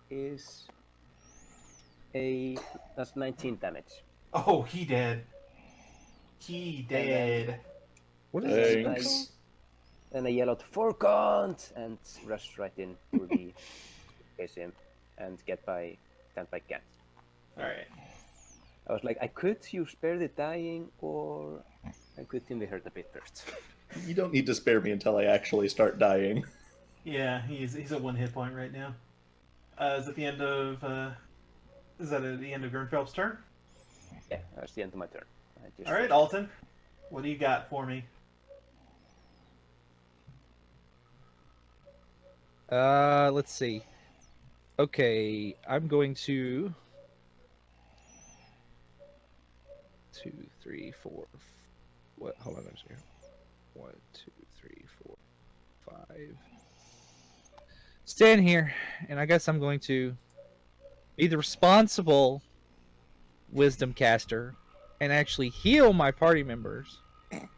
is that's 19 damage. Oh, he dead. He And then, dead. What is and this? then Thanks. I yell out for Kant and rush right in to the chase him and get by Gent. Alright. I was like, I could use spare the dying, or I could thin the hurt a bit first. You don't need to spare me until I actually start dying. Yeah, he's at 1 hit point right now. Is that the end of is that at the end of Gernfeld's turn? Yeah, that's the end of my turn. Alright, Alton. What do you got for me? Let's see. Okay, I'm going to 2, 3, 4. What? Hold on a second. 1, 2, 3, 4, 5. Stand here, and I guess I'm going to be the responsible wisdom caster and actually heal my party members. That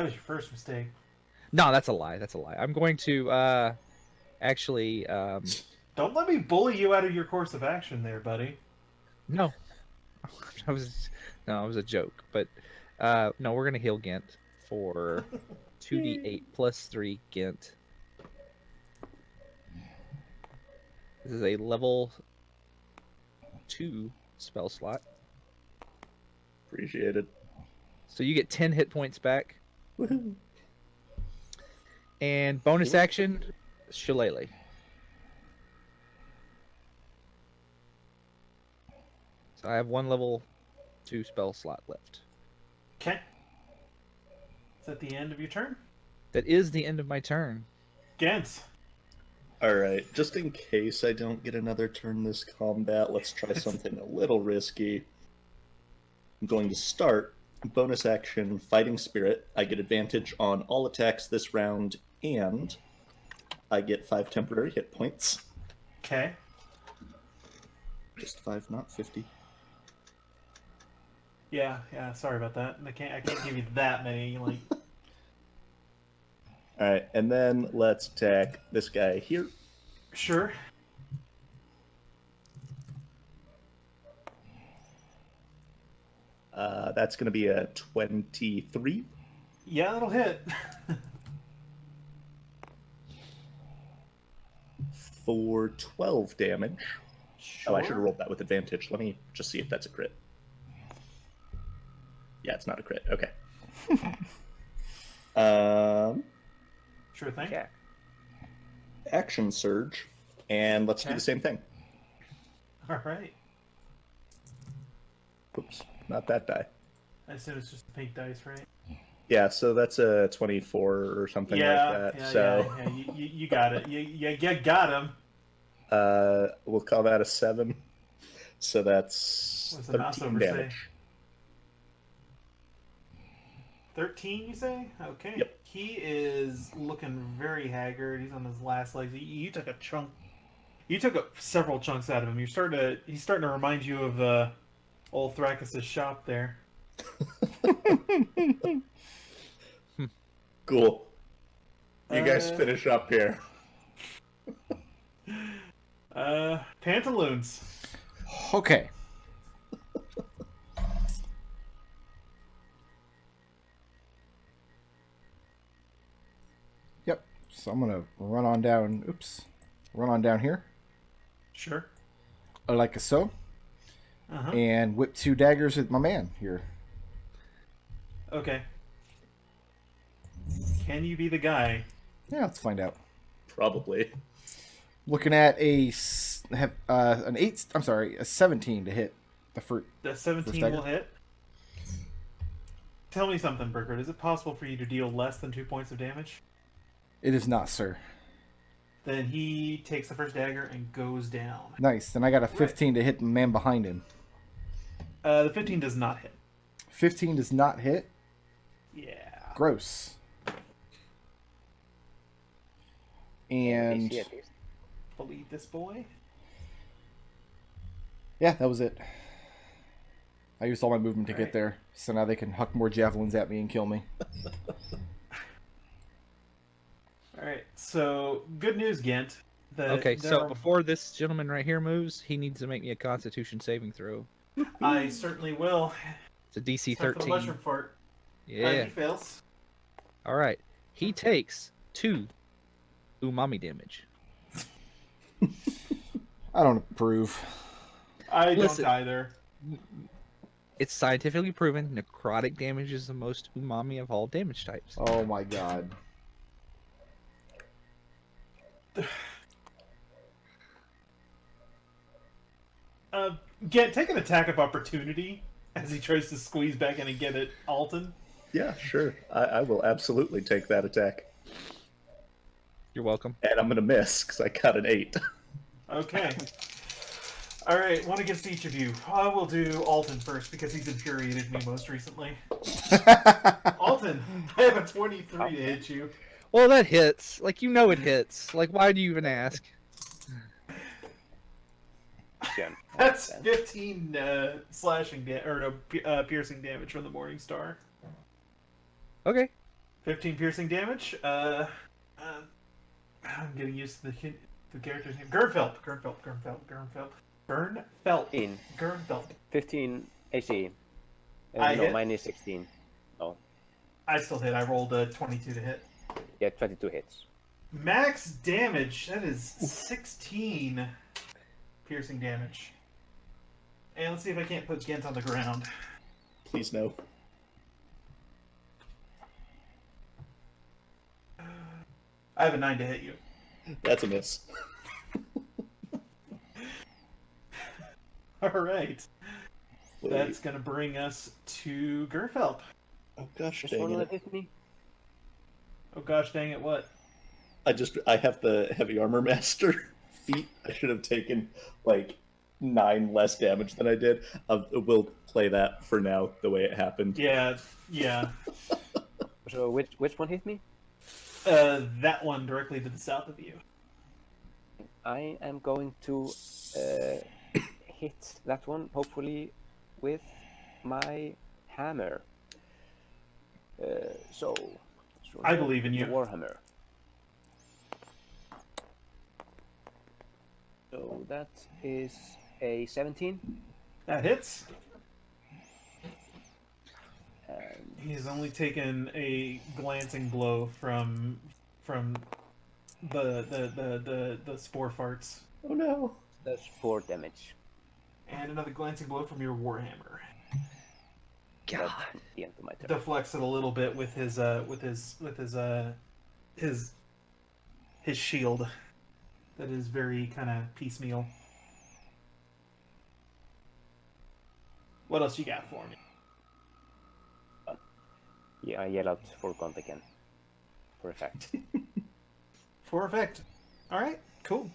was your first mistake. No, that's a lie. That's a lie. I'm going to actually Don't let me bully you out of your course of action there, buddy. no. It was a joke. But no, we're gonna heal Gent for 2d8 plus 3 Gent. This is a level 2 spell slot. Appreciate it. So you get 10 hit points back. Woohoo. And bonus action, Shillelagh. So I have 1 level 2 spell slot left. Okay. Is that the end of your turn? That is the end of my turn. Gent. Alright, just in case I don't get another turn this combat, let's try something a little risky. I'm going to start bonus action Fighting Spirit. I get advantage on all attacks this round, and I get 5 temporary hit points. Okay. Just 5, not 50. Yeah, sorry about that. I can't give you that many, like. Alright, and then let's attack this guy here. Sure. That's going to be a 23. Yeah, that'll hit. For 12 damage. Sure. Oh, I should have rolled that with advantage. Let me just see if that's a crit. Yeah, it's not a crit. Okay. Sure thing. Yeah. Action surge, and let's do Okay. the same thing. All right. Oops, not that die. I assume it's just the pink dice, right? Yeah, so that's a 24 or something like that. Yeah. You got it. You got him. We'll call that a 7. So that's What's the mouse 13 over say? damage. 13, you say? Okay. Yep. He is looking very haggard. He's on his last legs. You took a chunk. You took several chunks out of him. He's starting to remind you of old Thrakus' shop there. Cool. You guys finish up here. Pantaloons. Okay. Yep. So I'm gonna run on down. Oops. Run on down here, Sure. like so, Uh-huh. and whip 2 daggers at my man here. Okay. Can you be the guy? Yeah, let's find out. Probably. Looking at an 8. I'm sorry, a 17 to hit the fruit. The 17 dagger? will hit. Tell me something, Brickroad. Is it possible for you to deal less than 2 points of damage? It is not, sir. Then he takes the first dagger and goes down. Nice. Then I got a 15 to hit the man behind him. The 15 does not hit. 15 does not hit. Yeah. Gross. And AC at least. Believe this boy? yeah, that was it. I used all my movement to Alright. get there, so now they can huck more javelins at me and kill me. Alright, so good news, Gent. Okay, there so are- before this gentleman right here moves, he needs to make me a Constitution saving throw. I certainly will. It's a DC Time for the 13. mushroom fart. Yeah. He fails. All right. He takes 2 umami damage. I don't approve. I Listen. don't either. It's scientifically proven necrotic damage is the most umami of all damage types. Oh my god. Gent, take an attack of opportunity as he tries to squeeze back in and get at Alton. Yeah, sure. I will absolutely take that attack. You're welcome. And I'm going to miss because I got an 8. Okay. Alright, one against each of you. I will do Alton first because he's infuriated me most recently. Alton, I have a 23 to hit you. Well, that hits. Like, you know it hits. Like, why do you even ask? Again. That's 15 piercing damage from the Morning Star. Okay. 15 piercing damage. I'm getting used to the character's name. Gernfeld. In Gernfeld. 15 AC. I No, hit. mine is 16. Oh, I still hit. I rolled a 22 to hit. yeah, 22 hits. Max damage. That is 16 piercing damage. And let's see if I can't put Gent on the ground. Please no. I have a 9 to hit you. That's a miss. Alright. Wait. That's going to bring us to Gerfelp. Oh gosh Just dang one it. that hit me. Oh gosh dang it, what? I have the heavy armor master feat. I should have taken like 9 less damage than I did. We'll play that for now the way it happened. Yeah. So which one hit me? That one directly to the south of you. I am going to hit that one, hopefully, with my hammer. So I believe in the you. Warhammer. So that is a 17. That hits. And He's only taken a glancing blow from the spore farts. Oh no. that's 4 damage. And another glancing blow from your warhammer. God. That's the end of my turn. Deflects it a little bit with his shield. That is very kind of piecemeal. What else you got for me? Yeah, I yell out for Gaunt again. For effect. For effect. Alright, cool.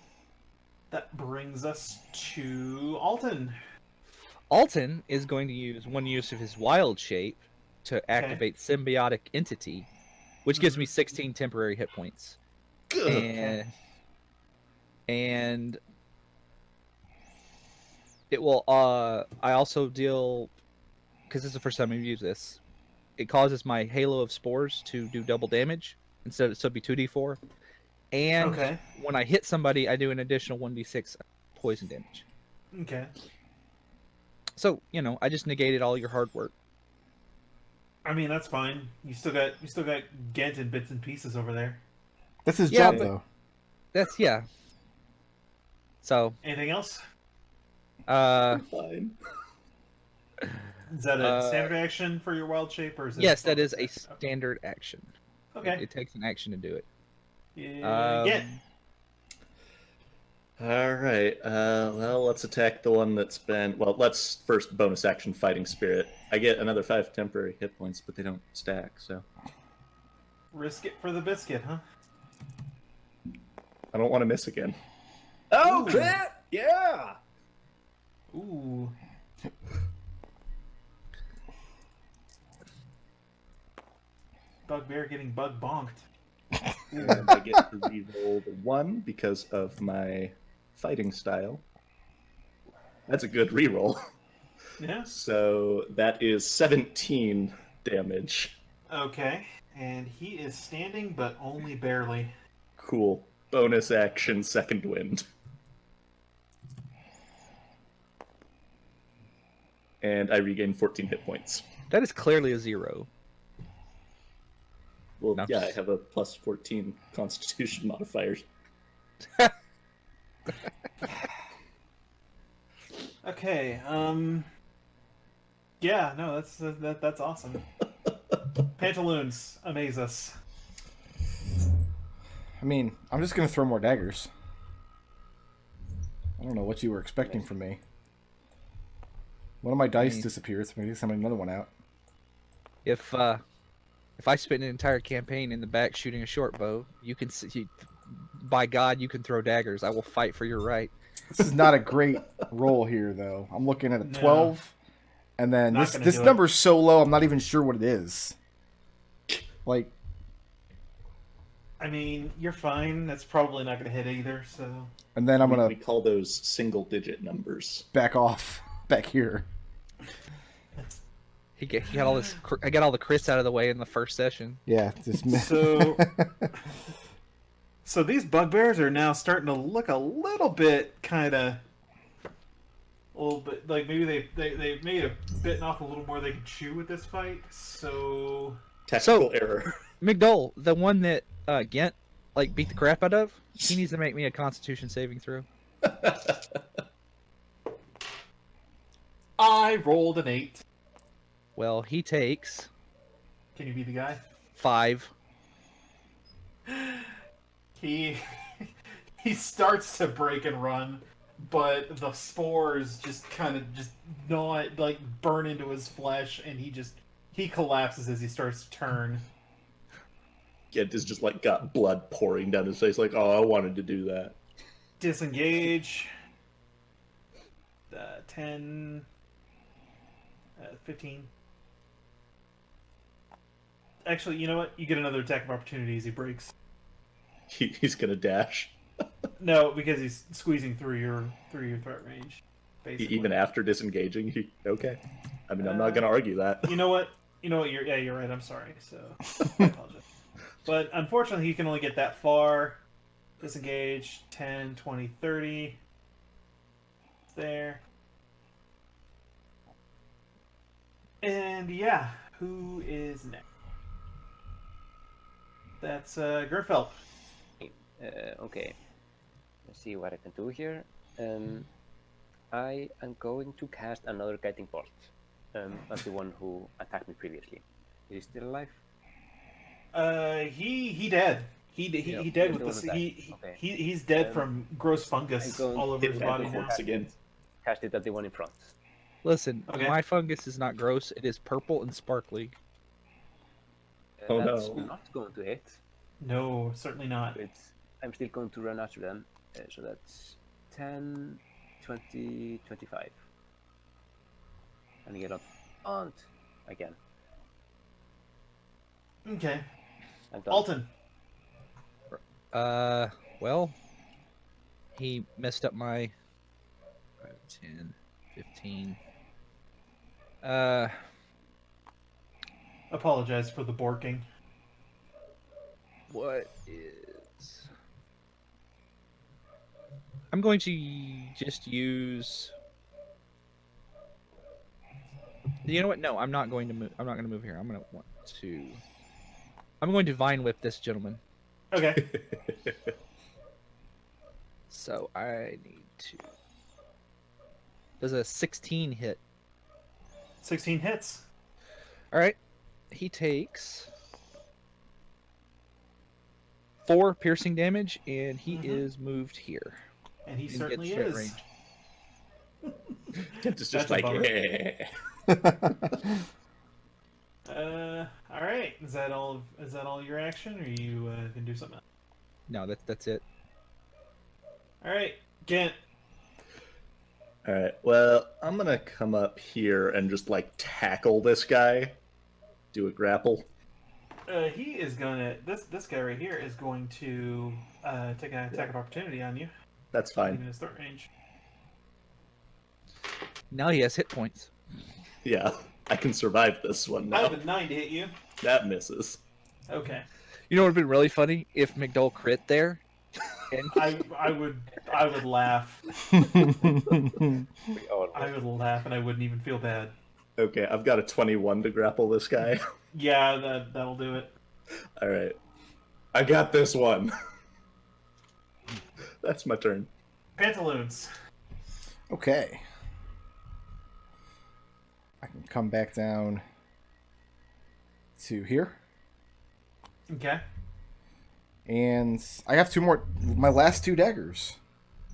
That brings us to Alton. Alton is going to use one use of his wild shape to activate symbiotic entity, which gives me 16 temporary hit points. And it will I also deal, because this is the first time I've used this, it causes my halo of spores to do double damage instead of, so it'd be 2d4. And when I hit somebody, I do an additional 1d6 poison damage. Okay. So, you know, I just negated all your hard work. I mean, that's fine. You still got Gent in bits and pieces over there. That's his Yeah, job, but- though. That's, yeah. So, Anything else? Fine. Is that a standard action for your wild shape, or is it? yes, that is a standard action. Okay. It takes an action to do it. Yeah. Gent. All right. Well, let's attack the one that's been. Well, let's first bonus action fighting spirit. I get another 5 temporary hit points, but they don't stack. So Risk it for the biscuit, huh? I don't want to miss again. Oh, Ooh. crit! Yeah! Ooh. Bugbear getting bug bonked. And I get to reroll the 1 because of my fighting style. That's a good reroll. Yeah. So that is 17 damage. Okay. And he is standing, but only barely. Cool. Bonus action, second wind. And I regain 14 hit points. That is clearly a 0. Well, No. yeah, I have a plus 14 Constitution modifiers. Okay. Yeah. No, that's awesome. Pantaloons, amaze us. I mean, I'm just gonna throw more daggers. I don't know what you were expecting from me. One of my dice disappeared, so maybe send another one out. If I spend an entire campaign in the back shooting a short bow, by God, you can throw daggers. I will fight for your right. This is not a great roll here, though. I'm looking at a 12, and then Not this gonna do number's so low, I'm not even sure what it is. Like, I mean, you're fine. That's probably not going to hit either. So. and then I'm We gonna call those single-digit numbers. back off back here. He got all this. I got all the crits out of the way in the first session. Yeah, just So. So these bugbears are now starting to look a little bit kind of. A little bit like maybe they may have bitten off a little more they could chew with this fight. So. Tactical error. McDohl, the one that Gent beat the crap out of, he needs to make me a Constitution saving throw. I rolled an 8. Well, he takes Can you be the guy? 5. He starts to break and run, but the spores just kind of gnaw, burn into his flesh, and he collapses as he starts to turn. Gent is just got blood pouring down his face, oh, I wanted to do that. Disengage. 10, 15. Actually, you know what? You get another attack of opportunity as he breaks. He's gonna dash. No, because he's squeezing through your threat range. Basically. Even after disengaging, okay. I mean, I'm not gonna argue that. You know what? You're right. I'm sorry. So I apologize. But unfortunately, he can only get that far. Disengage 10, 20, 30. There. And yeah, who is next? That's Gerfeld. Okay. Let's see what I can do here. I am going to cast another guiding bolt at the one who attacked me previously. Is he still alive? He dead. He dead with the he's dead from gross fungus all over his body now. Again. Cast it at the one in front. Listen, Okay. my fungus is not gross. It is purple and sparkly. Oh, That's no. not going to hit. No, certainly not. I'm still going to run after them. So that's 10, 20, 25. And get up on again. Okay. I'm done. Alton. Well, he messed up my 5, 10, 15. Apologize for the borking. What is... I'm going to just use... You know what? No, I'm not going to move. I'm not going to move here. I'm going to Vine Whip this gentleman. Okay. So I need to... Does a 16 hit? 16 hits. Alright. He takes 4 piercing damage, and he is moved here. And he And certainly gets threat is. range. Gent is just That's a bummer. eh. All right. Is that all your action, or you can do something else? No, that's it. All right, Gent. Alright, well, I'm gonna come up here and just, tackle this guy. Do a grapple. He is gonna. This guy right here is going to take an attack of opportunity on you. That's Even fine. his threat range. Now he has hit points. Yeah, I can survive this one I now. have a 9 to hit you. That misses. Okay. You know what would have been really funny? If McDohl crit there, I would laugh. We all I would laugh, and I wouldn't even feel bad. Okay, I've got a 21 to grapple this guy. Yeah, that'll do it. All right, I got this one. That's my turn. Pantaloons. Okay. I can come back down to here. Okay. And I have two more. My last two daggers.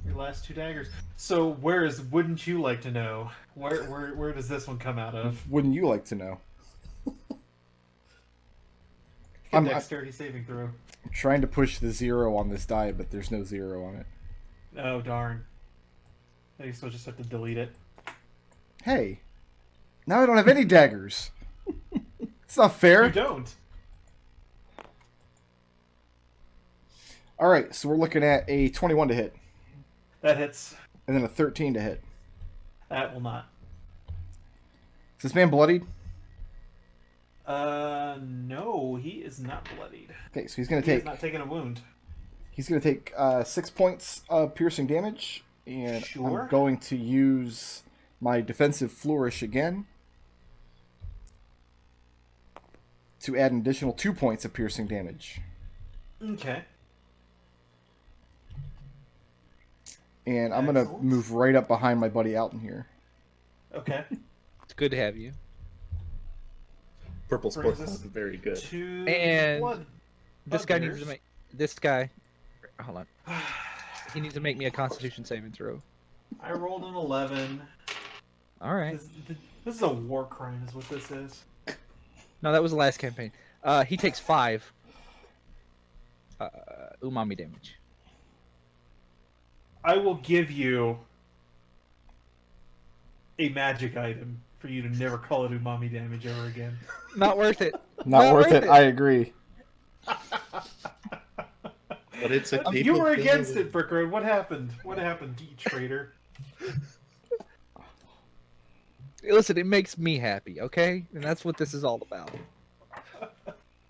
Your last two daggers. So wouldn't you like to know? Where does this one come out of? Wouldn't you like to know? Good dexterity saving throw. I'm trying to push the 0 on this die, but there's no 0 on it. Oh darn. I guess we'll just have to delete it. Hey, now I don't have any daggers. It's not fair. You don't. All right, so we're looking at a 21 to hit, That hits. and then a 13 to hit. That will not. Is this man bloodied? No, he is not bloodied. Okay, so he's gonna He take is not taking a wound. 6 points of piercing damage, and Sure. I'm going to use my defensive flourish again to add an additional 2 points of piercing damage. Okay. And I'm gonna Excellent. move right up behind my buddy Alton here. Okay. It's good to have you. Purple sport Brings us sounded very good. Two And blood. This guy needs Bugbears. to make this guy. Hold on. He needs to make me a Constitution saving throw. I rolled an 11. All right. This is a war crime, is what this is. No, that was the last campaign. He takes 5 umami damage. I will give you a magic item for you to never call it umami damage ever again. Not worth it. Not worth it. I agree. But it's a You were capable against thing. it, Brickroad. What happened? What happened, you traitor? Listen, it makes me happy, okay? And that's what this is all about.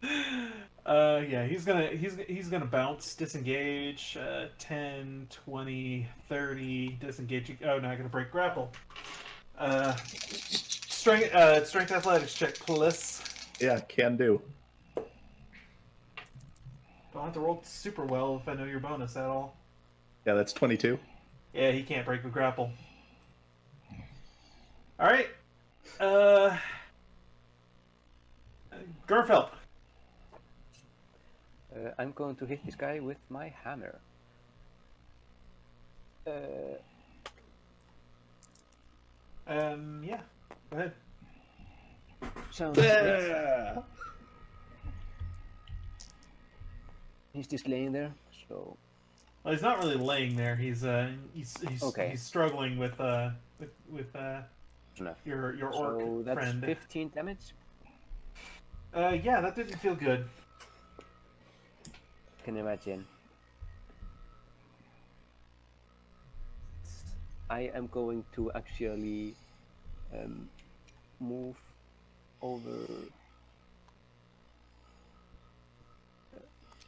Yeah, he's gonna bounce, disengage, 10, 20, 30, disengage. Oh, not gonna break grapple. Strength athletics check, please. Yeah, can do. Don't have to roll super well if I know your bonus at all. Yeah, that's 22. Yeah, he can't break the grapple. All right. Garfelp. I'm going to hit this guy with my hammer. Yeah. Go ahead. Sounds great. Yeah. He's just laying there, so Well, he's not really laying there. He's Okay. he's struggling with enough. your orc So that's friend. 15 damage. Yeah, that didn't feel good. Can you imagine? I am going to actually move over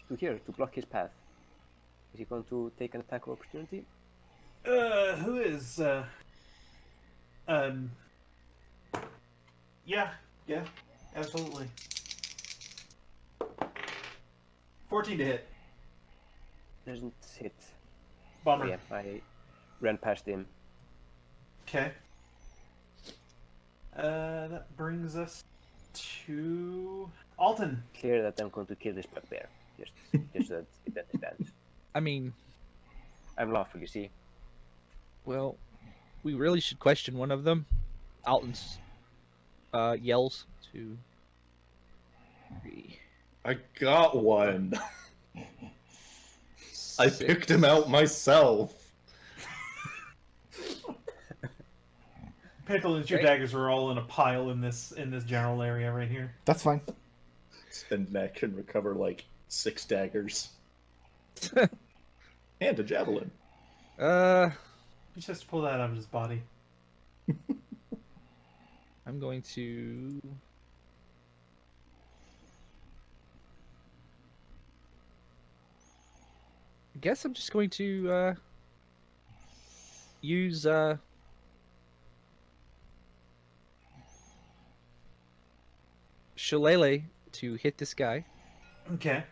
to here to block his path. Is he going to take an attack of opportunity? Who is yeah, absolutely. 14 to hit. Doesn't hit. Bummer. Yeah, I ran past him. Okay. That brings us to Alton. Clear that I'm going to kill this bugbear. Just so that it understands. I mean, I'm lawful, you see. well, we really should question one of them. Alton's yells to. I got one. I picked him out myself. Pantaloons, your Great. daggers are all in a pile in this general area right here. That's fine. Spend an action, recover like 6 daggers. And a javelin. He just has to pull that out of his body. I'm going to. guess I'm just going to use Shillelagh to hit this guy. Okay.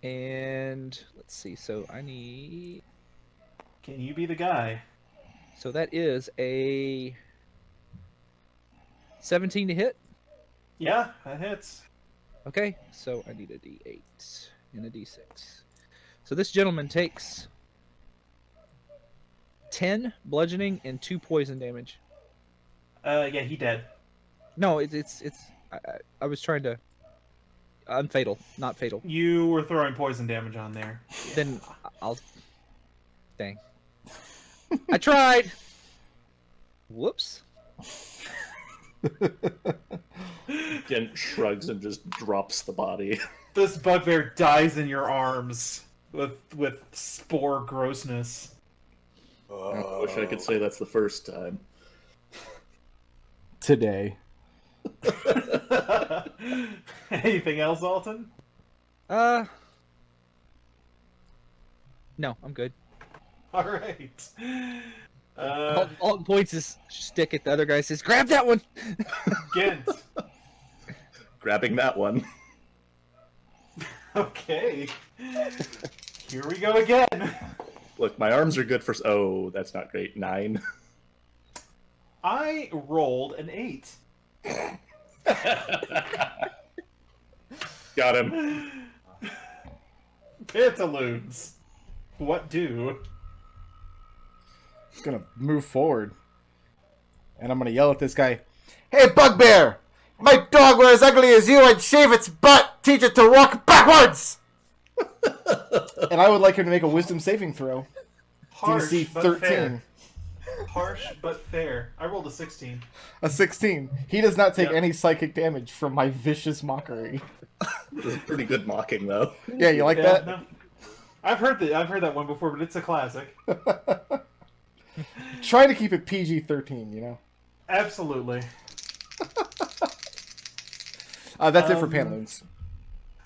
And let's see. So I need. Can you be the guy? So that is a 17 to hit. Yeah, that hits. Okay, so I need a D8 and a D6. So this gentleman takes 10 bludgeoning and 2 poison damage. Yeah, he dead. No, it's I was trying to unfatal, not fatal. You were throwing poison damage on there. Then I'll dang. I tried. Whoops. Gent shrugs and just drops the body. This bugbear dies in your arms with spore grossness. I wish I could say that's the first time. Today. Anything else, Alton? No, I'm good. All right. Alton points his stick at the other guy, says, "Grab that one." Gent. Grabbing that one. Okay. Here we go again. Look, my arms are good for... Oh, that's not great. 9. I rolled an 8. Got him. Pantaloons. What do? I'm gonna move forward. And I'm gonna yell at this guy. Hey, bugbear! My dog were as ugly as you, I'd shave its butt, teach it to walk backwards! And I would like him to make a wisdom saving throw. Harsh, DC but 13. fair. Harsh, but fair. I rolled a 16. A 16. He does not take Yep. any psychic damage from my vicious mockery. This is pretty good mocking, though. Yeah, you like that? No. I've heard that one before, but it's a classic. Trying to keep it PG-13, you know? Absolutely. That's it for Pantaloons.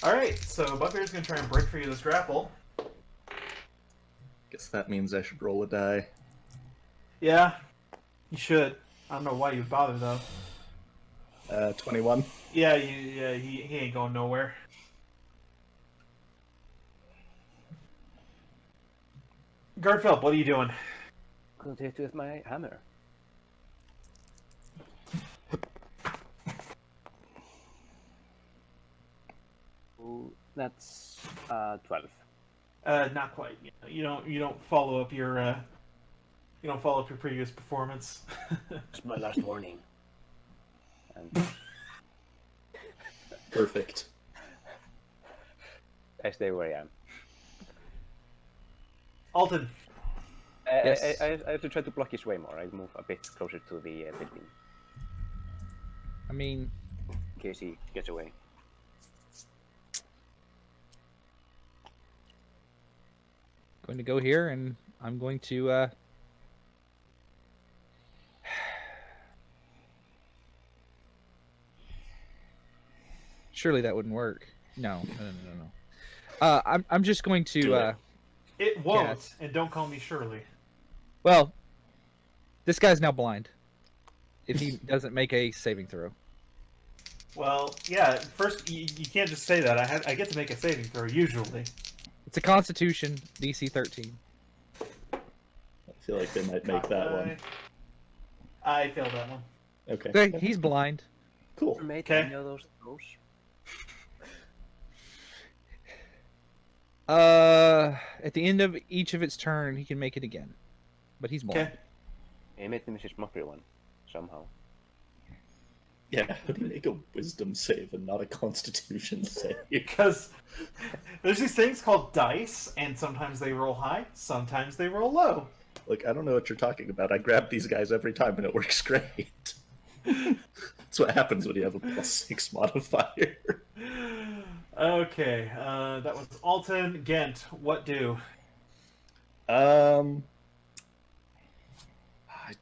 All right, so Bugbear's gonna try and break free of this grapple. Guess that means I should roll a die. Yeah, you should. I don't know why you'd bother though. 21. Yeah, he ain't going nowhere. Guardfeld, what are you doing? Going to hit with my hammer. Ooh, that's 12. Not quite. You don't follow up your previous performance. It's my last warning. And Perfect. I stay where I am. Alton. Yes. I have to try to block his way more. I move a bit closer to the building I mean, in case he gets away. going to go here, and I'm going to surely that wouldn't work. No. I'm just going Do to it. It won't, Yes. and don't call me Shirley. well, this guy's now blind. If he doesn't make a saving throw. Well, yeah. First, you can't just say that. I get to make a saving throw usually. It's a Constitution DC 13. I feel like they might make that one. I failed that one. Okay. Okay, he's blind. Cool. Mate, Okay. I know those throws. At the end of each of its turn, he can make it again, but he's blind. Okay. I made the Mrs. Mockery one somehow. Yeah, how do you make a wisdom save and not a constitution save? Because there's these things called dice, and sometimes they roll high, sometimes they roll low. Like, I don't know what you're talking about. I grab these guys every time and it works great. That's what happens when you have a +6 modifier. Okay, that was Alton. Gent, what do? I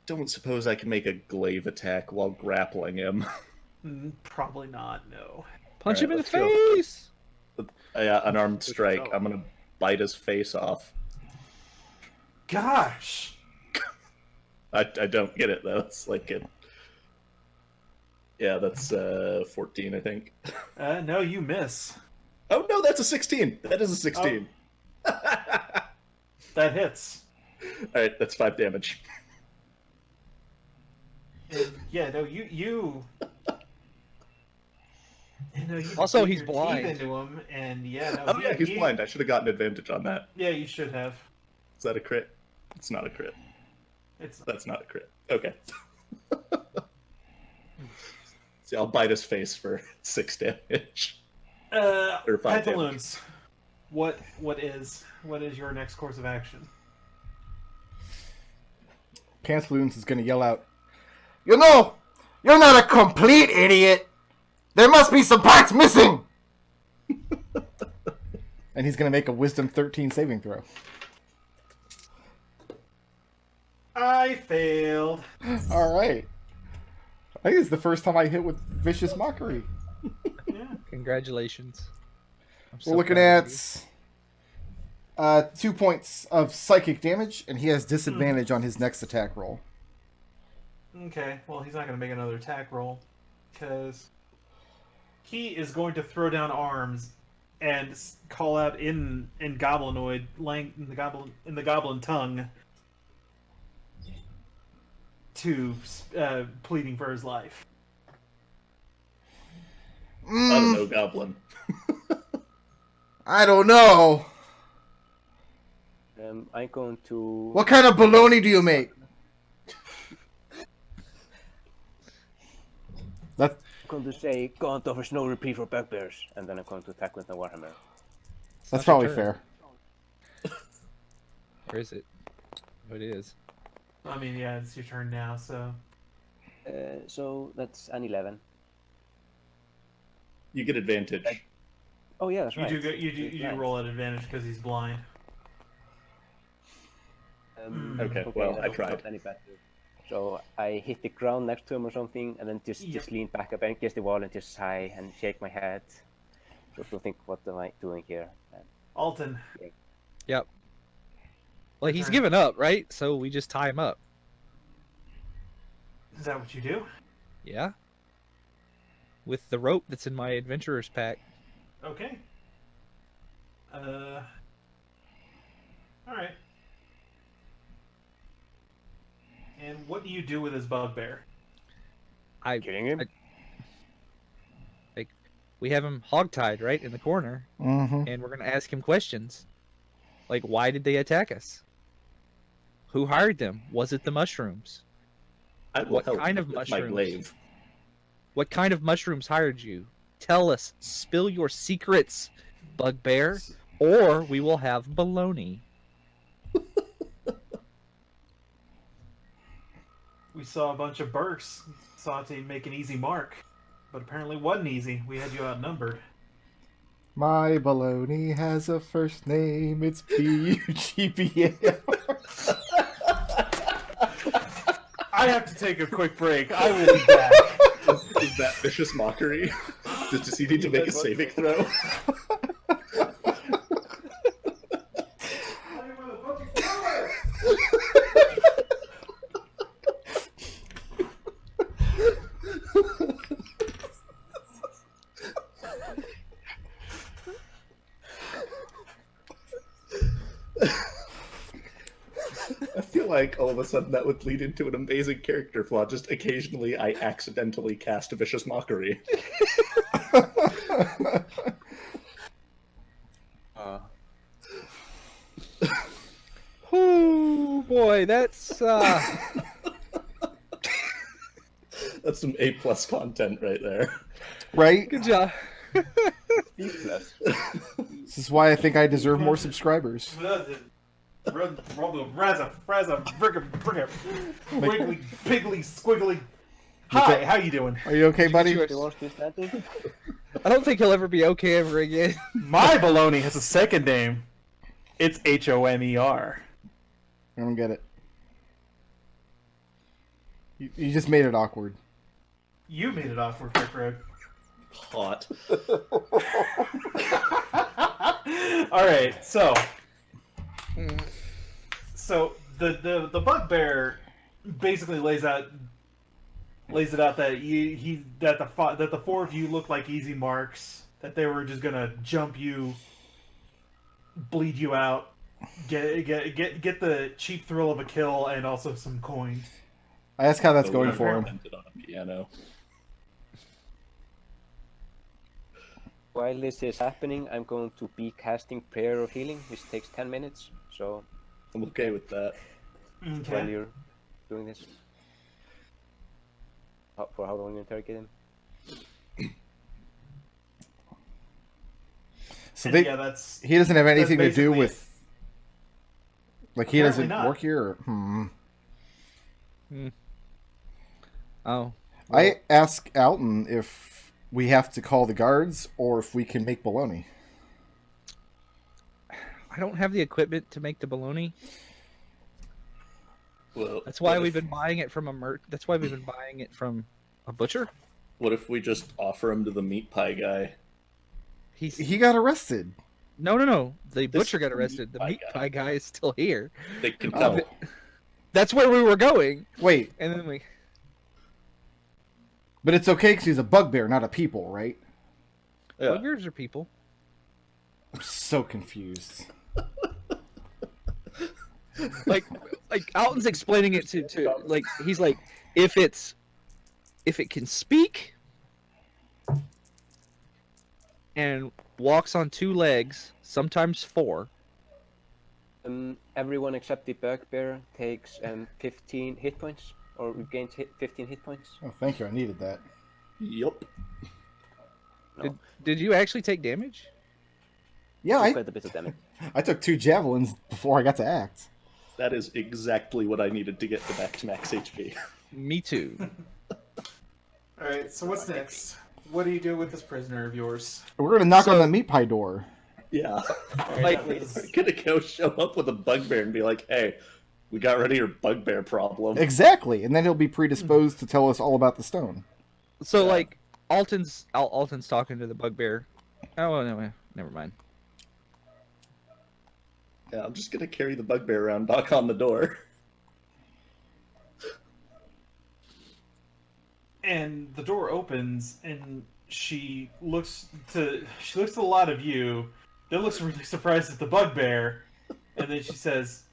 don't suppose I can make a glaive attack while grappling him. Probably not, no. Punch him in the Alright, let's go. face. Yeah, unarmed strike. go. I'm gonna bite his face off. Gosh. I don't get it though. It's like it. Yeah, that's 14, I think. No, you miss. Oh no, that's a 16. That is a 16. That hits. All right, that's 5 damage. And, yeah, no, you know, you Also, dig he's your blind. teeth into him, and yeah, no, Oh yeah, he's blind. I should have gotten advantage on that. Yeah, you should have. Is that a crit? It's not a crit. That's not a crit. Okay. See, I'll bite his face for 6 damage. Or 5 Pantaloons. What is your next course of action? Pantaloons is gonna yell out, "You know, you're not a complete idiot! There must be some parts missing!" And he's gonna make a Wisdom 13 saving throw. I failed. Alright. I think it's the first time I hit with Vicious Mockery. Yeah. Congratulations. We're looking at 2 points of psychic damage, and he has disadvantage on his next attack roll. Okay, well, he's not going to make another attack roll, because he is going to throw down arms and call out in Goblinoid, in the Goblin tongue, to pleading for his life. I don't know, Goblin. I don't know. I'm going to... What kind of baloney do you make? That's I'm going to say, "Gaunt offers no reprieve for bugbears," and then I'm going to attack with the Warhammer. that's probably fair. Where is it? Oh, it is. I mean, yeah, it's your turn now, so... So that's an 11. You get advantage. Oh yeah, that's right. You do roll at advantage because he's blind. Okay, well, that I was tried. not any better. So I hit the ground next to him or something, and then just lean back up against the wall and just sigh and shake my head. Just to think, what am I doing here? Alton. Yep. Well, he's given up, right? So we just tie him up. Is that what you do? Yeah. With the rope that's in my adventurer's pack. Okay. Alright. And what do you do with his bugbear? Killing him? We have him hogtied right in the corner, Mm-hmm. and we're gonna ask him questions, like why did they attack us? Who hired them? Was it the mushrooms? I will What help kind of with my mushrooms? glaive. What kind of mushrooms hired you? Tell us. Spill your secrets, bugbear, or we will have baloney. We saw a bunch of Burks thought to make an easy mark, but apparently it wasn't easy. We had you outnumbered. My baloney has a first name. It's B-U-G-B-A. I have to take a quick break. I will be back. Is that Vicious Mockery? Does he need to make a saving throw? I feel like all of a sudden that would lead into an amazing character flaw. Just occasionally I accidentally cast a Vicious Mockery. Oh boy, that's That's some A+ content right there. Right? good job. Plus. This is why I think I deserve more subscribers. Wiggly, piggly, squiggly. Hi, how you doing? Are you okay, buddy? Do you want to stand in? I don't think he'll ever be okay ever again. My baloney has a second name. It's Homer. I don't get it. You just made it awkward. You made it awkward, Brickroad. Hot. All right, so the bugbear basically lays it out that the four of you look like easy marks, that they were just gonna jump you, bleed you out, get the cheap thrill of a kill and also some coin. I ask how that's So going we for him. implemented on a piano. While this is happening, I'm going to be casting Prayer of Healing, which takes 10 minutes. So I'm okay with that. while you're doing this, for how long you interrogate him? So And yeah, that's he doesn't have anything to do basically with. Like he Apparently doesn't not. work here. Or, Oh. I ask Alton if we have to call the guards or if we can make bologna. I don't have the equipment to make the bologna. Well, That's why what we've if- been buying it from That's why we've been buying it from a butcher. What if we just offer him to the meat pie guy? He got arrested. No. The This butcher got arrested. The meat meat pie pie guy is still here. They can Oh. come. That's where we were going. Wait, And then we. but it's okay because he's a bugbear, not a people, right? Yeah. Bugbears are people. I'm so confused. Like Alton's explaining it to like he's like if it can speak and walks on two legs, sometimes four. Everyone except the bugbear takes 15 hit points, or gains 15 hit points. Oh, thank you. I needed that. Yup. No, Did you actually take damage? Yeah, quite a bit of damage. I took 2 javelins before I got to act. That is exactly what I needed to get to back to max HP. Me too. all right. So what's next? What do you do with this prisoner of yours? We're gonna knock on the meat pie door. Yeah. Like, We're gonna go show up with a bugbear and be like, hey, we got rid of your bugbear problem. Exactly, and then he'll be predisposed to tell us all about the stone. So like Alton's talking to the bugbear. Oh no, never mind. Yeah, I'm just gonna carry the bugbear around, knock on the door. And the door opens, and she looks to a lot of you. Then looks really surprised at the bugbear, and then she says,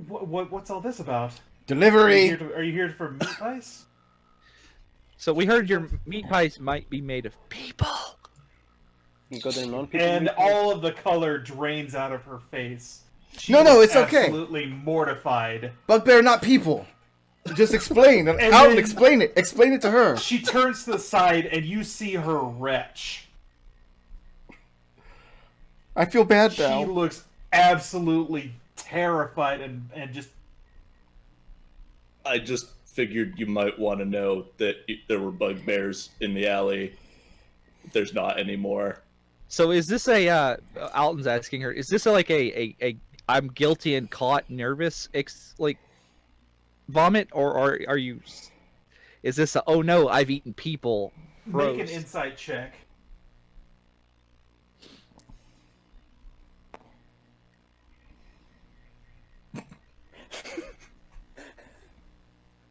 "What's all this about? Delivery. Are you here for meat pies?" So we heard your meat pies might be made of people. You got a non-people. And meat pie? all of the color drains out of her face. She No, looks it's okay. Absolutely mortified. Bugbear, not people. Just explain. And Alton, then- explain it. Explain it to her. She turns to the side, and you see her retch. I feel bad She now. looks absolutely terrified and just. I just figured you might want to know that there were bugbears in the alley. There's not anymore. So is this a Alton's asking her? Is this like a I'm guilty and caught nervous vomit, or are you? Is this a oh no I've eaten people? Make an Gross. insight check.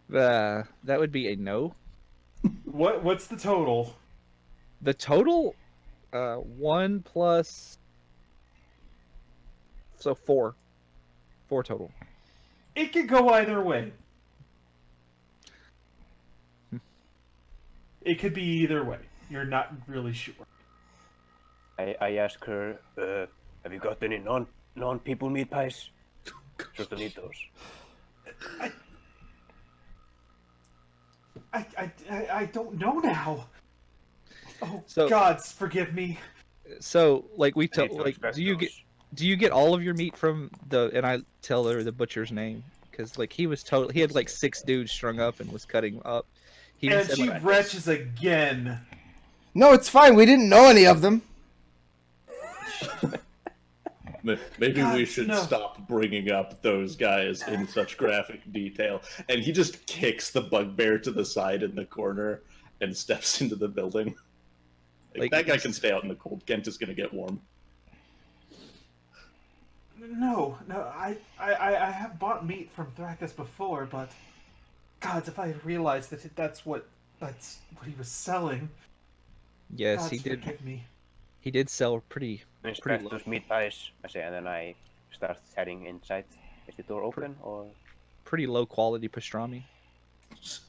That would be a no. What's the total? The total, 1 plus, so 4 total. It could go either way. It could be either way. You're not really sure. I ask her, have you got any non-people meat pies? Just don't eat those. I don't know now. Oh, So- gods, forgive me. So like we I tell need to like respect do you get all of your meat from the, and I tell her the butcher's name because like he had like 6 dudes strung up and was cutting up. He And said, she like, retches again. No, it's fine. We didn't know any of them. Maybe we God, should no. stop bringing up those guys in such graphic detail. And he just kicks the bugbear to the side in the corner and steps into the building. Like, that guy can stay out in the cold. Gent is going to get warm. No, I have bought meat from Thrakus before, but gods, if I had realized that that's what he was selling. Yes, Gods, he did. Forgive me. He did sell pretty Inspect low. those meat pies, I say, and then I start heading inside. Is the door open, or pretty low quality pastrami. is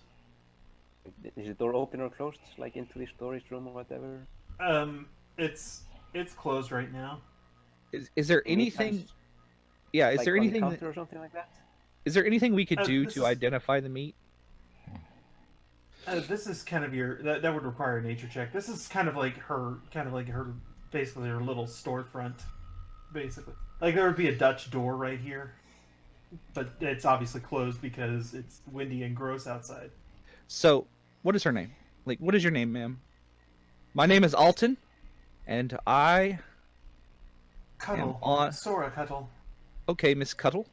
the door open or closed, like into the storage room or whatever? It's closed right now. Is there The meat anything? pies, Yeah, is like there on the anything? counter or something like that? Is there anything we could do this to is- identify the meat? This is kind of that would require a nature check. This is kind of like her basically her little storefront, basically. Like there would be a Dutch door right here, but it's obviously closed because it's windy and gross outside. So, what is her name? Like, what is your name, ma'am? My name is Alton, and I. Cuddle, on- Sora Cuddle. Okay, Miss Cuttle.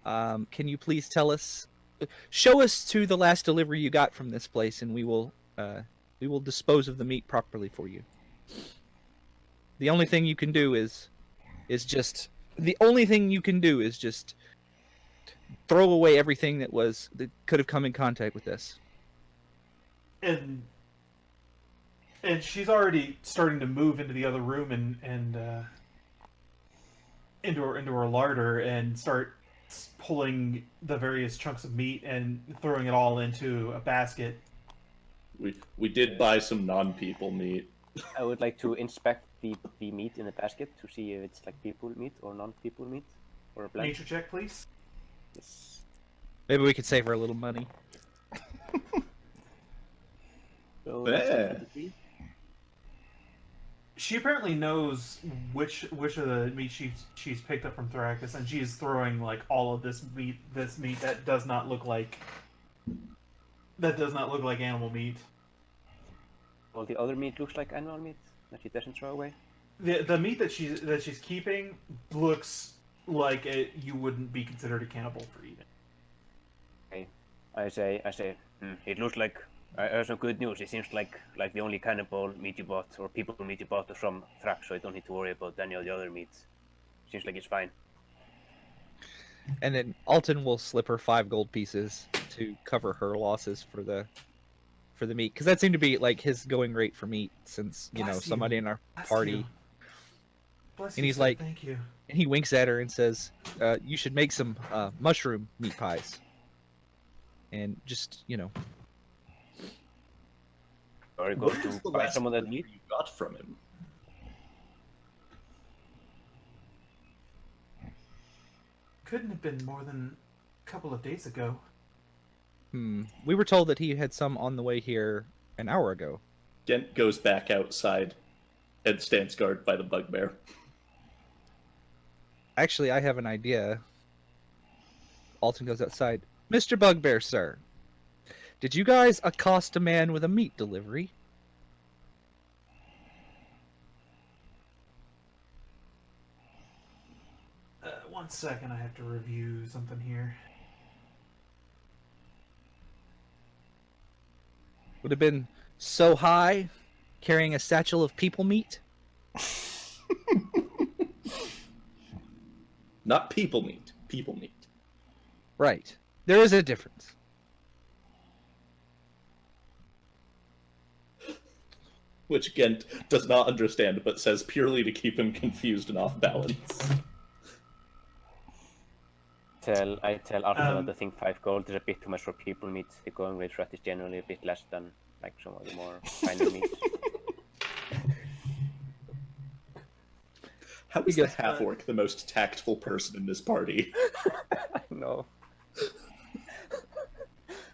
Can you please show us to the last delivery you got from this place, and we will dispose of the meat properly for you. The only thing you can do is just throw away everything that could have come in contact with this. And she's already starting to move into the other room and into her larder and start pulling the various chunks of meat and throwing it all into a basket. We did buy some non-people meat. I would like to inspect the meat in the basket to see if it's like people meat or non-people meat, or a blend. Nature check, please. Yes. Maybe we could save her a little money. So Yeah. that's a 23. She apparently knows which of the meat she's picked up from Thrakus, and she is throwing like all of this meat that does not look like animal meat. Well, the other meat looks like animal meat that she doesn't throw away. The meat that she's keeping looks like you wouldn't be considered a cannibal for eating. Okay, I say, it looks like. I have some good news. It seems like the only cannibal meat you bought, or people meat you bought, is from Thrax, so I don't need to worry about any of the other meats. Seems like it's fine. And then Alton will slip her 5 gold pieces to cover her losses for the meat, because that seemed to be like his going rate for meat, since Bless you. somebody in our Bless party. you. Bless And you, he's sir. like- thank you. And he winks at her and says, "You should make some mushroom meat pies." And just Or go What was to the buy last some of that delivery meat. you got from him? Couldn't have been more than a couple of days ago. we were told that he had some on the way here an hour ago. Gent goes back outside and stands guard by the bugbear. Actually, I have an idea. Alton goes outside. Mr. Bugbear, sir, did you guys accost a man with a meat delivery? One second, I have to review something here. Would have been so high, carrying a satchel of people meat? Not people meat. People meat. Right. There is a difference. Which Gent does not understand, but says purely to keep him confused and off balance. I tell Arthur that I think 5 gold is a bit too much for people meat. The going rate for that is generally a bit less than like some of the more finer meats. How is the half-orc the most tactful person in this party? No.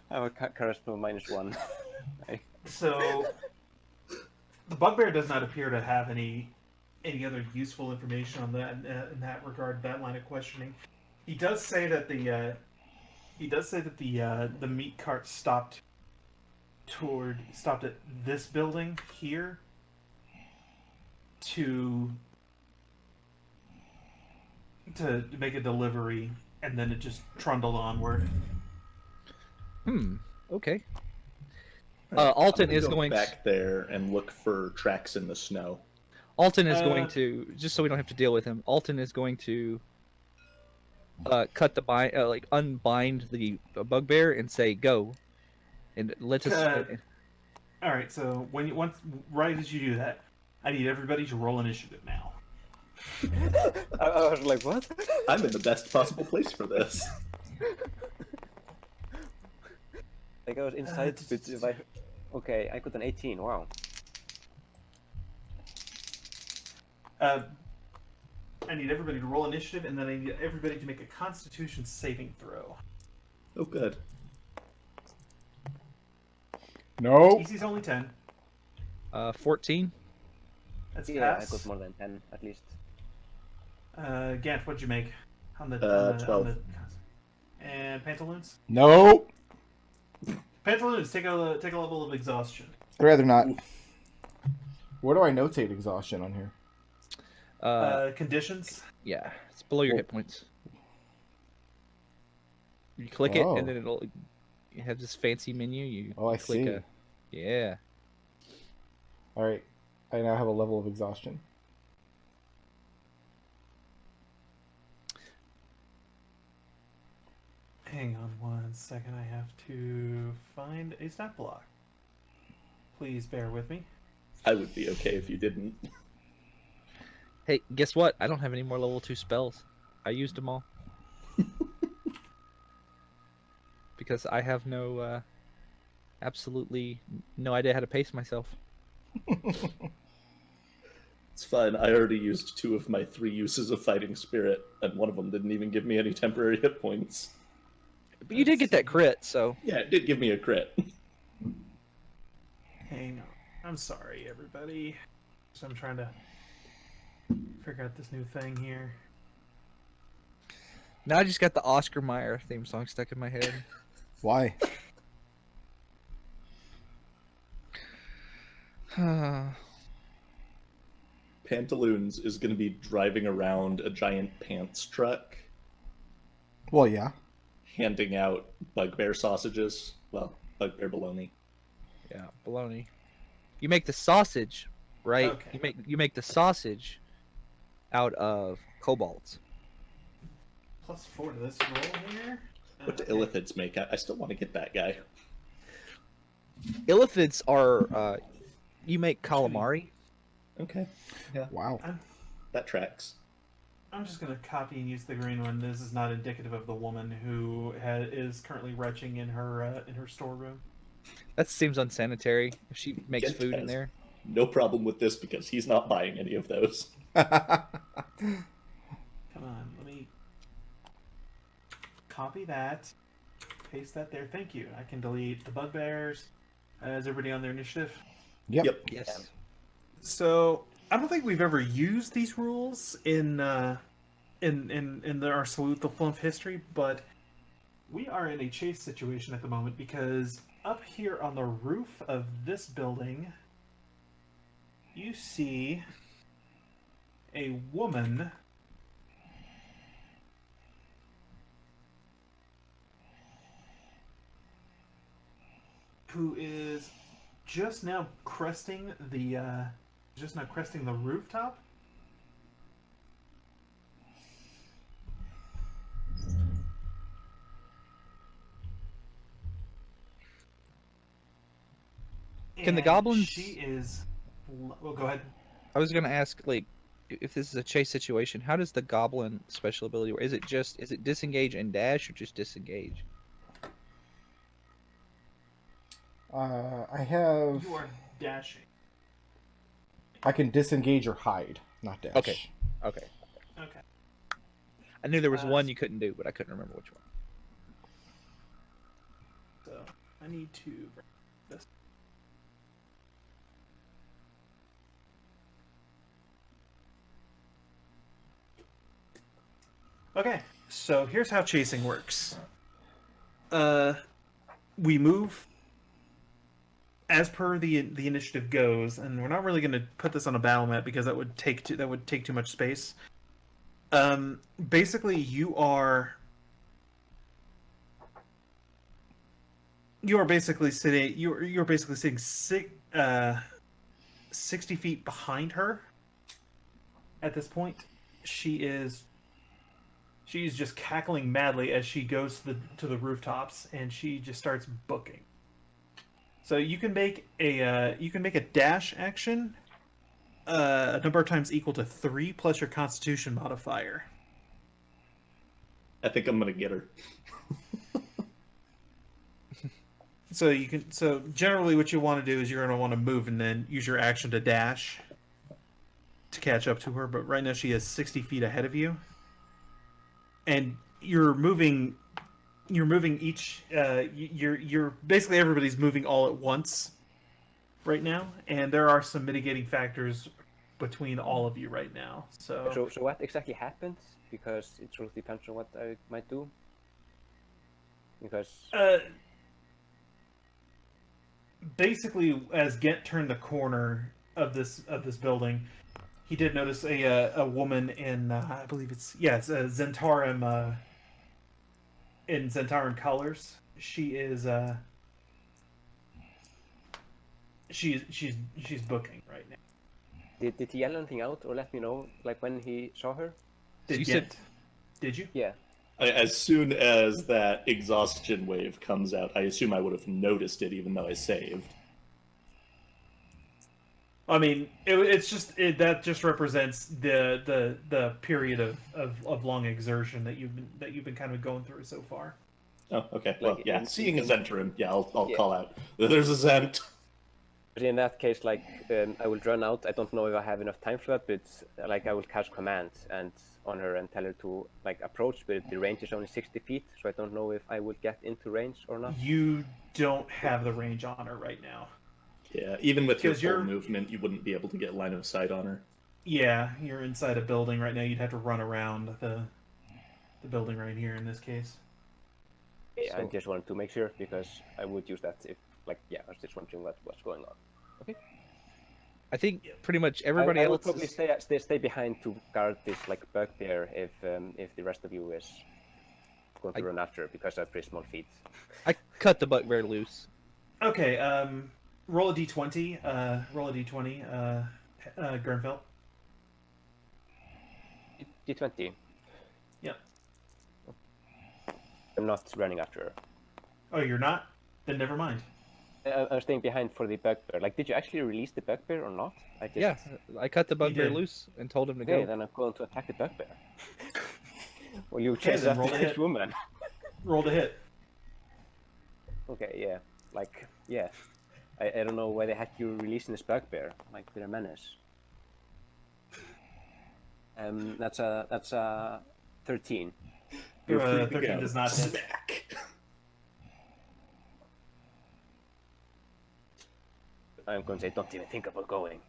I have a charisma -1. So, the bugbear does not appear to have any other useful information on that in that regard. That line of questioning. He does say that the meat cart stopped at this building here to make a delivery, and then it just trundled onward. Okay. Alton I'm is go going back there and look for tracks in the snow. Alton is going to, just so we don't have to deal with him. Alton is going to cut the unbind the bugbear and say go, and let us. All right. So right as you do that, I need everybody to roll initiative now. I was like, what? I'm in the best possible place for this. Like I was inside. Okay, I got an 18. Wow. I need everybody to roll initiative, and then I need everybody to make a Constitution saving throw. Oh, good. No. Easy's only 10. 14. That's Yeah, pass. I got more than 10 at least. Gant, what'd you make on the 12. And Pantaloons? No. Pantaloons, take a level of exhaustion. I'd rather not. Where do I notate exhaustion on here? Conditions. Yeah, it's below your hit points. You click it, and then it'll you have this fancy menu. You I click see. Yeah. All right. I now have a level of exhaustion. Hang on 1 second. I have to find a stat block. Please bear with me. I would be okay if you didn't. Hey, guess what? I don't have any more level 2 spells. I used them all. Because I have absolutely no idea how to pace myself. It's fine. I already used 2 of my 3 uses of Fighting Spirit, and one of them didn't even give me any temporary hit points. But you did get that crit, so... Yeah, it did give me a crit. Hang on. I'm sorry, everybody. So I'm trying to figure out this new thing here. Now I just got the Oscar Mayer theme song stuck in my head. Why? Pantaloons is going to be driving around a giant pants truck, Well, yeah. handing out bugbear sausages. Well, bugbear bologna. Yeah, bologna. You make the sausage, right? Okay. You make the sausage out of kobolds. +4 to this roll here. What do illithids make? I still want to get that guy. Illithids are you make calamari. Okay. Yeah, Wow. that tracks. I'm just going to copy and use the green one. This is not indicative of the woman who is currently retching in her storeroom. That seems unsanitary. If she makes Gent food in has there. No problem with this because he's not buying any of those. Come on, let me copy that, paste that there. Thank you. I can delete the bugbears. Is everybody on their initiative? Yep. Yes. So I don't think we've ever used these rules in our Salute the Flumph history, but we are in a chase situation at the moment because up here on the roof of this building, you see a woman who is just now cresting the rooftop. Can the And goblins- She is. Well, go ahead. I was gonna ask, like, if this is a chase situation, how does the goblin special ability work? Is it disengage and dash, or just disengage? I have. You are dashing. I can disengage or hide, not dash. Okay. Okay. Okay. I knew there was one you couldn't do, but I couldn't remember which one. So I need to bring this. Okay, so here's how chasing works. We move as per the initiative goes, and we're not really going to put this on a battle map because that would take too much space. Basically, you are you're basically sitting. You're basically sitting 60 feet behind her. At this point, she's just cackling madly as she goes to the rooftops, and she just starts booking. So you can make a dash action, a number of times equal to 3 plus your Constitution modifier. I think I'm gonna get her. So generally what you want to do is you're going to want to move and then use your action to dash to catch up to her. But right now she is 60 feet ahead of you, and you're moving each. You're basically everybody's moving all at once right now, and there are some mitigating factors between all of you right now. So what exactly happens? Because it sort of depends on what I might do. Because basically, as Gent turned the corner of this building, he did notice a woman in I believe it's Zentarum in Zentarum colors. She is she's booking right now. did he yell anything out or let me know like when he saw her? Did you? Yeah. As soon as that exhaustion wave comes out, I assume I would have noticed it, even though I saved. I mean, that just represents the period of long exertion that you've been kind of going through so far. Oh, okay. Well, Like, yeah, seeing a Zentarum, yeah, I'll Yeah. call out. There's a Zent. But in that case, like, I will run out. I don't know if I have enough time for that, but like, I will cast command and on her and tell her to like approach. But the range is only 60 feet, so I don't know if I will get into range or not. You don't have the range on her right now. Yeah, even with your 'Cause full you're- movement, you wouldn't be able to get line of sight on her. Yeah, you're inside a building right now. You'd have to run around the building right here in this case. Yeah, I just wanted to make sure because I would use that if, like, yeah, I was just wondering what's going on. Okay. I think pretty much everybody I will else probably is... stay behind to guard this like bugbear if the rest of you is going to run after her because I have pretty small feet. I cut the bugbear loose. Okay, roll a d20. Roll a d20. Gernfeld. D20. Yep. I'm not running after her. Oh, you're not? Then never mind. I'm staying behind for the bugbear. Like, did you actually release the bugbear or not? I just... Yeah, I cut the bugbear did. loose and told him to Okay, go. then I'm going to attack the bugbear. Will you Okay, chase then after roll to this hit. woman? Roll to hit. Okay, yeah. Like, yeah. I don't know why the heck you're releasing this bugbear. Like, they're a menace. That's a 13. You're free to 13 go. does not hit. Smack. I'm going to say, don't even think about going.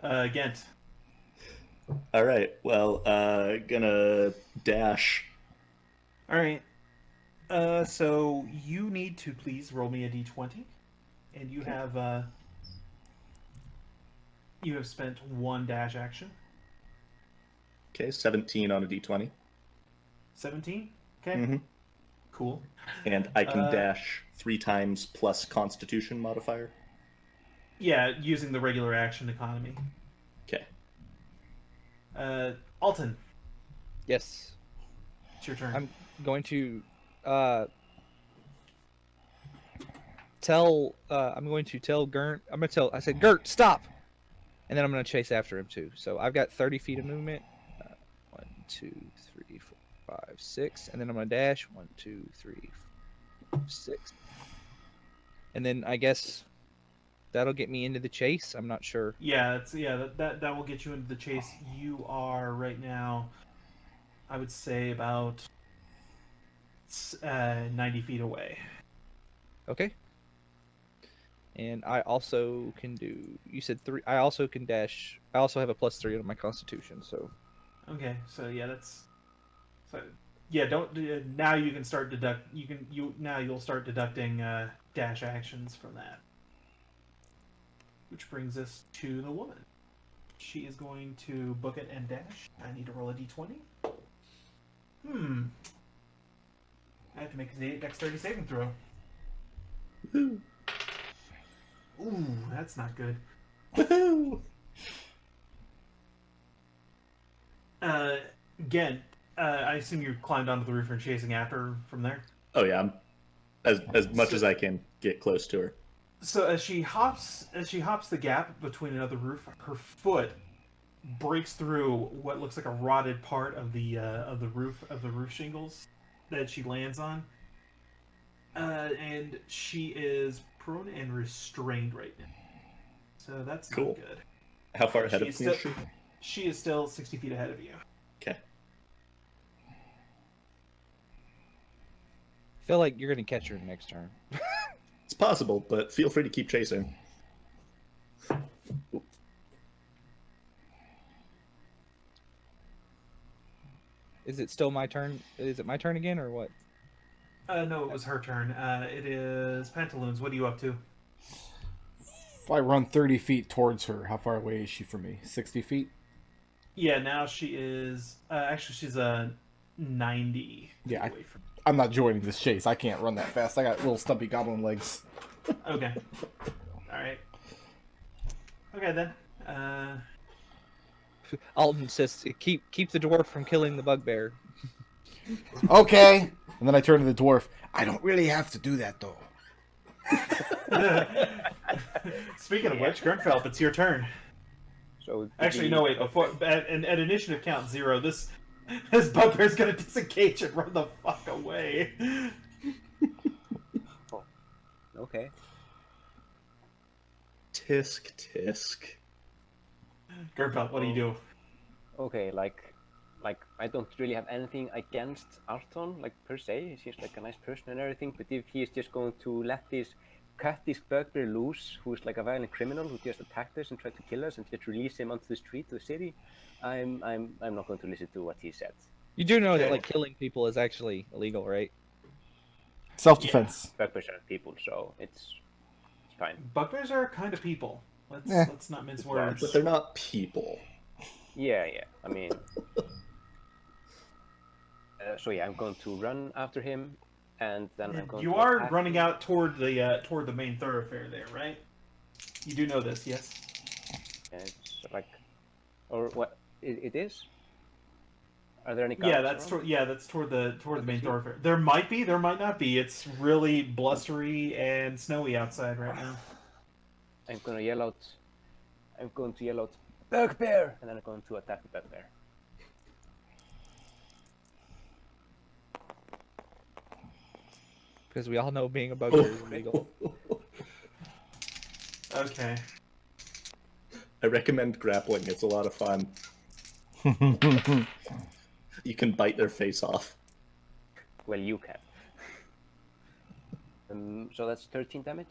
Gent. All right. Well, gonna dash. All right. So you need to please roll me a d20, and you have spent 1 dash action. Okay, 17 on a d20, 17. Okay. Mm-hmm. Cool. and I can Uh, dash 3 times plus Constitution modifier. Yeah, using the regular action economy. Okay. Alton, Yes. it's your turn. I'm going to tell Gert. I said, Gert, stop! And then I'm going to chase after him too. So I've got 30 feet of movement. 1, 2, 3, 4, 5, 6. And then I'm going to dash. 1, 2, 3, 4, 6. And then I guess that'll get me into the chase. I'm not sure. Yeah, that will get you into the chase. You are right now, I would say, about 90 feet away. Okay. And I also can do. You said 3. I also can dash. I also have a +3 on my Constitution. So. Okay, so yeah, that's. So yeah, don't now. You can start deduct. You'll start deducting dash actions from that. Which brings us to the woman. She is going to book it and dash. I need to roll a d20. I have to make a dexterity saving throw. Woohoo! Ooh, that's not good. Woohoo! Gent, I assume you climbed onto the roof and chasing after her from there? Oh yeah, I'm as much as I can get close to her. So as she hops the gap between another roof, her foot breaks through what looks like a rotted part of the roof shingles that she lands on, and she is prone and restrained right now. So that's Cool. not good. How far ahead of me She's is she? She is still 60 feet ahead of you. Okay. I feel like you're gonna catch her next turn. It's possible, but feel free to keep chasing. Is it still my turn? Is it my turn again, or what? No, it was her turn. It is Pantaloons. What are you up to? If I run 30 feet towards her, how far away is she from me? 60 feet? Yeah, now she is. Actually, she's 90 feet Yeah, away from. I'm not joining this chase. I can't run that fast. I got little stumpy goblin legs. Okay. All right. Okay then. Alton says, "Keep the dwarf from killing the bugbear." Okay. And then I turn to the dwarf. I don't really have to do that, though. Speaking of which, Gernfelp, it's your turn. So Actually, no, wait. Before at initiative count 0, this bugbear's gonna disengage and run the fuck away. Okay. Tisk tisk. Gernfelp, what do you do? Okay, like I don't really have anything against Arton, like per se. He's like a nice person and everything. But if he is just going to cut this bugbear loose, who's like a violent criminal who just attacked us and tried to kill us, and just release him onto the street of the city, I'm not going to listen to what he said. You do know that Okay. like killing people is actually illegal, right? Self-defense. Bugbears are people, so it's fine. Bugbears are kind of people. Let's Eh. let's not mince words. But they're not people. Yeah. I mean, so yeah, I'm going to run after him, and then I'm going. You to are attack running him. out toward the main thoroughfare there, right? You do know this, yes? It's like, or what? It is. Are there any guards? Yeah, that's toward the main thoroughfare. There might be, there might not be. It's really blustery and snowy outside right now. I'm going to yell out, bugbear, and then I'm going to attack the bugbear. Because we all know being a bugbear is illegal. Okay. I recommend grappling. It's a lot of fun. You can bite their face off. Well, you can. So that's 13 damage.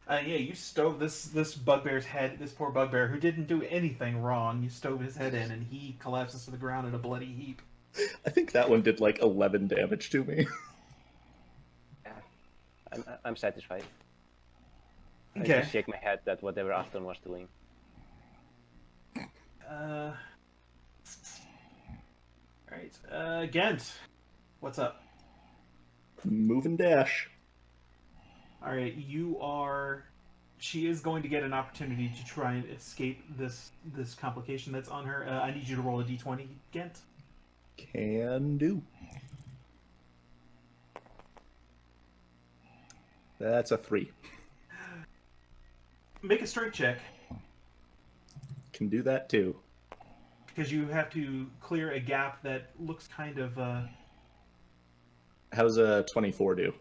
Yeah, you stove this bugbear's head, this poor bugbear who didn't do anything wrong. You stove his head in, and he collapses to the ground in a bloody heap. I think that one did like 11 damage to me. I'm satisfied. I Okay. just shake my head at whatever Aston was doing. Alright. Gent, what's up? Move and dash. Alright, she is going to get an opportunity to try and escape this complication that's on her. I need you to roll a d20, Gent. Can do. That's a 3. Make a strength check, Can do that too. because you have to clear a gap that looks kind of, How's a 24 do?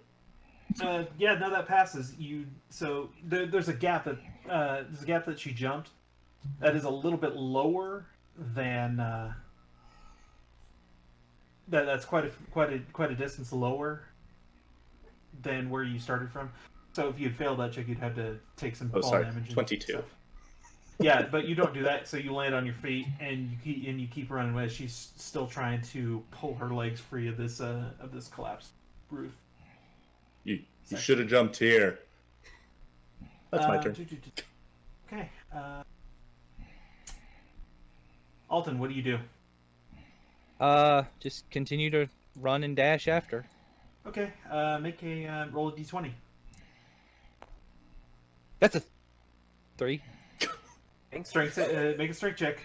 yeah, no, that passes. So there's a gap that she jumped that is a little bit lower than that's quite a distance lower than where you started from. So if you had failed that check, you'd have to take some fall damage. and 22. stuff. Yeah, but you don't do that, so you land on your feet and you keep running away. She's still trying to pull her legs free of this collapsed roof. You should have jumped here. That's my turn. Okay. Alton, what do you do? Just continue to run and dash after. Okay. Make a roll a d20. That's a 3. Strength. Make a strength check.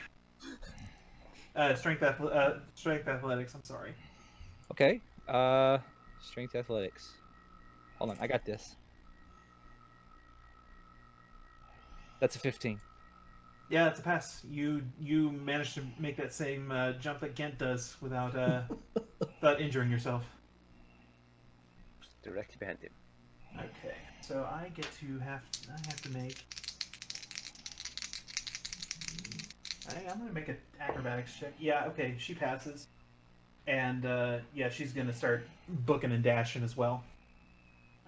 Strength athletics. I'm sorry. Okay. Strength athletics. Hold on, I got this. That's a 15. Yeah, it's a pass. You managed to make that same jump that Gent does without without injuring yourself. Directly behind him. Okay, so I have to make. I'm gonna make an acrobatics check. Yeah, okay, she passes, and yeah, she's gonna start booking and dashing as well.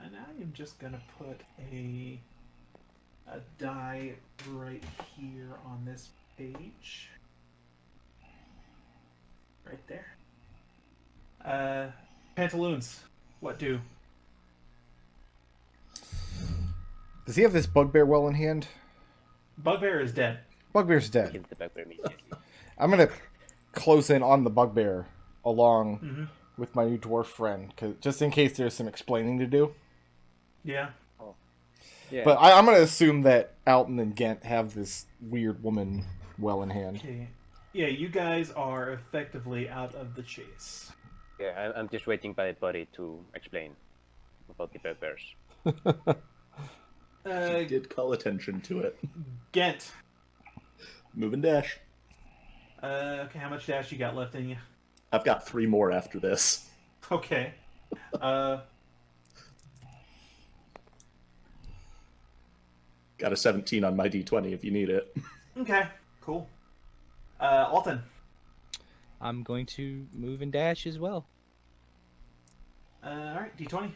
And I am just gonna put a die right here on this page, right there. Pantaloons, what do? Does he have this bugbear well in hand? Bugbear is dead. Bugbear's dead. Kill the bugbear immediately. I'm gonna close in on the bugbear along Mm-hmm. with my new dwarf friend, just in case there's some explaining to do. Yeah. Yeah. But I'm gonna assume that Alton and Gent have this weird woman well in hand. Okay. Yeah, you guys are effectively out of the chase. Yeah, I'm just waiting by Buddy to explain about the bugbears. He did call attention to it. Gent. Move and dash. Okay, how much dash you got left in you? I've got 3 more after this. Okay. Got a 17 on my d20 if you need it. Okay, cool. Alton. I'm going to move and dash as well. Alright, D20.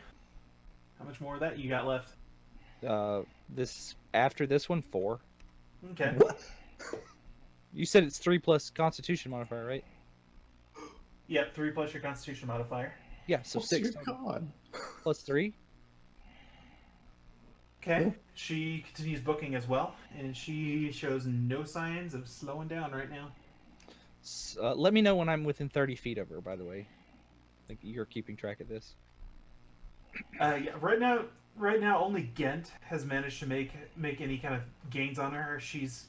How much more of that you got left? After this one, 4. Okay. What? You said it's 3 plus Constitution modifier, right? Yep, 3 plus your Constitution modifier. Yeah, so 6 You're gone. plus 3. Okay. Cool. She continues booking as well, and she shows no signs of slowing down right now. Let me know when I'm within 30 feet of her, by the way. I think you're keeping track of this. Yeah, right now only Gent has managed to make any kind of gains on her. She's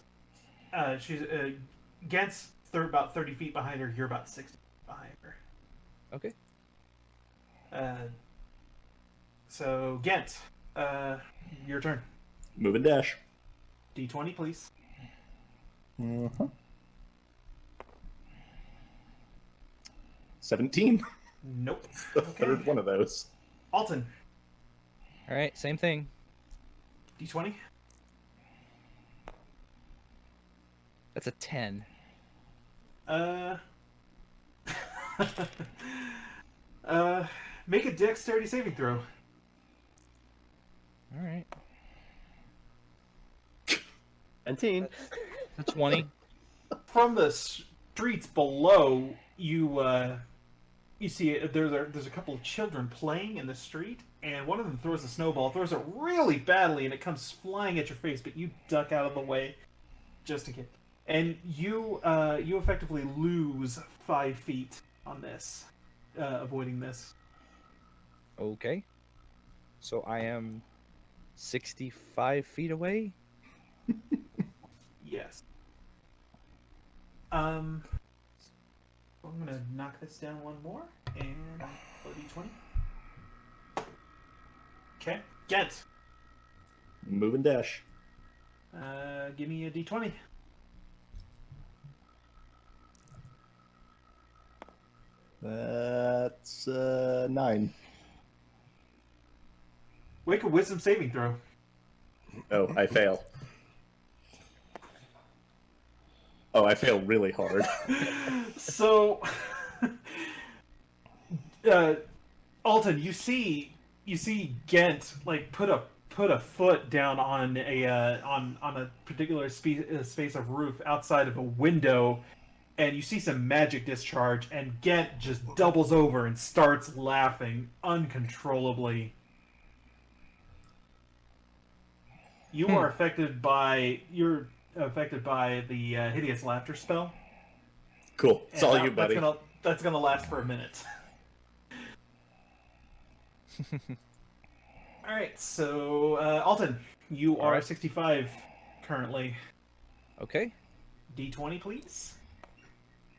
Gent's about 30 feet behind her. You're about 60 behind her. Okay. So Gent, your turn. Move and dash. D20, please. Uh-huh. 17. Nope. The third one of those. Alton, All right, same thing. D20. That's a 10. Make a dexterity saving throw. All right. 19. A 20. From the streets below, you see there's a couple of children playing in the street, and one of them throws a snowball, throws it really badly, and it comes flying at your face, but you duck out of the way just in case. And you effectively lose 5 feet on this, avoiding this. Okay. So I am 65 feet away. Yes. I'm gonna knock this down one more, and roll d20. Okay, Gent. Move and dash. Give me a d20. That's 9. Make a wisdom saving throw. Oh, I fail. Oh, I fail really hard. So, Alton, you see Gent like put a foot down on a particular space of roof outside of a window, and you see some magic discharge, and Gent just doubles over and starts laughing uncontrollably. You are affected by the hideous laughter spell. Cool. It's And all you, buddy. That's gonna last for a minute. All right, so Alton, you All are right. 65 currently. Okay. D20, please.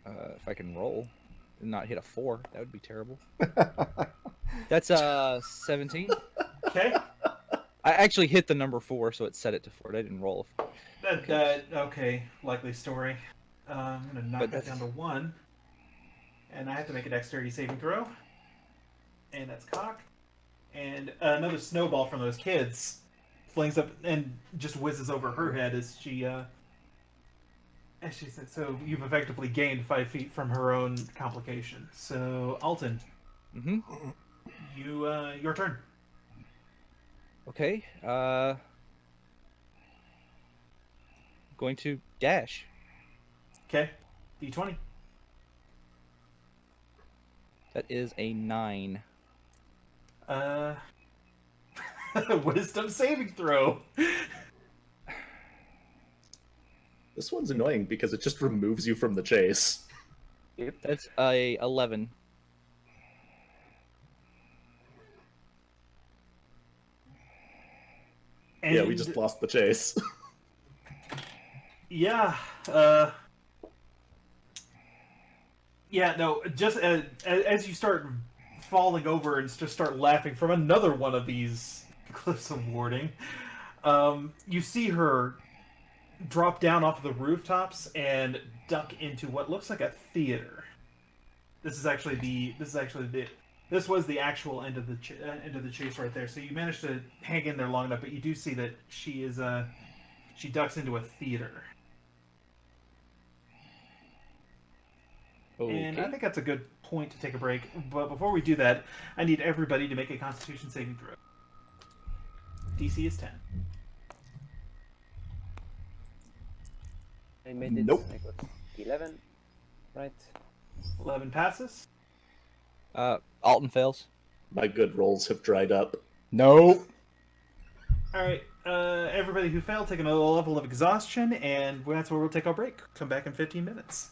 If I can roll and not hit a 4, that would be terrible. That's 17. Okay. I actually hit the number 4, so it set it to 4. I didn't roll. Okay, likely story. I'm gonna knock But that down to 1, and I have to make a dexterity saving throw, and that's cocked. And another snowball from those kids flings up and just whizzes over her head as she said. So you've effectively gained 5 feet from her own complication. So Alton, Mm-hmm. your turn. Okay. Going to dash. Okay, D20. That is a 9. Wisdom saving throw. This one's annoying because it just removes you from the chase. Yep. That's a 11. And, Yeah, we just lost the chase. Yeah. Yeah. No. Just as you start falling over and just start laughing from another one of these cliffs of warding, you see her drop down off of the rooftops and duck into what looks like a theater. This was the actual end of the chase right there. So you managed to hang in there long enough, but you do see that she ducks into a theater. Okay. And I think that's a good point to take a break. But before we do that, I need everybody to make a Constitution saving throw. DC is 10. I made it. Nope. I got 11. Right. 11 passes. Alton fails. My good rolls have dried up. Nope. All right. Everybody who failed, take another level of exhaustion, and that's where we'll take our break. Come back in 15 minutes.